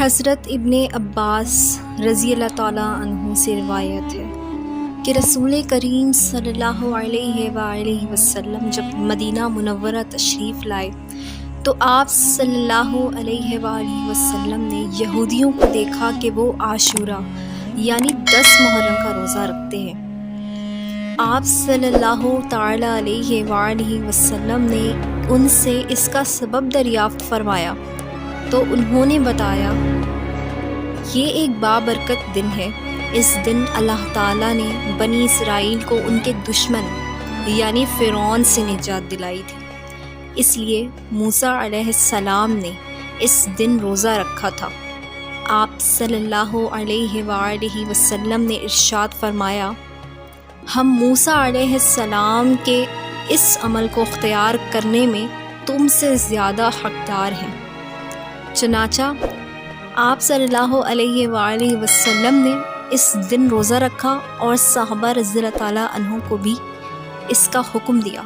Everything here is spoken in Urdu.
حضرت ابن عباس رضی اللہ تعالیٰ عنہ سے روایت ہے کہ رسول کریم صلی اللہ علیہ وآلہ وسلم جب مدینہ منورہ تشریف لائے تو آپ صلی اللہ علیہ وآلہ وسلم نے یہودیوں کو دیکھا کہ وہ عاشورہ یعنی 10 محرم کا روزہ رکھتے ہیں۔ آپ صلی اللہ تعالی علیہ وآلہ وسلم نے ان سے اس کا سبب دریافت فرمایا تو انہوں نے بتایا یہ ایک بابرکت دن ہے، اس دن اللہ تعالیٰ نے بنی اسرائیل کو ان کے دشمن یعنی فرعون سے نجات دلائی تھی، اس لیے موسیٰ علیہ السلام نے اس دن روزہ رکھا تھا۔ آپ صلی اللہ علیہ وآلہ وسلم نے ارشاد فرمایا ہم موسیٰ علیہ السلام کے اس عمل کو اختیار کرنے میں تم سے زیادہ حقدار ہیں۔ چنانچہ آپ صلی اللہ علیہ وآلہ وسلم نے اس دن روزہ رکھا اور صحابہ رضی اللہ تعالیٰ عنہ کو بھی اس کا حکم دیا۔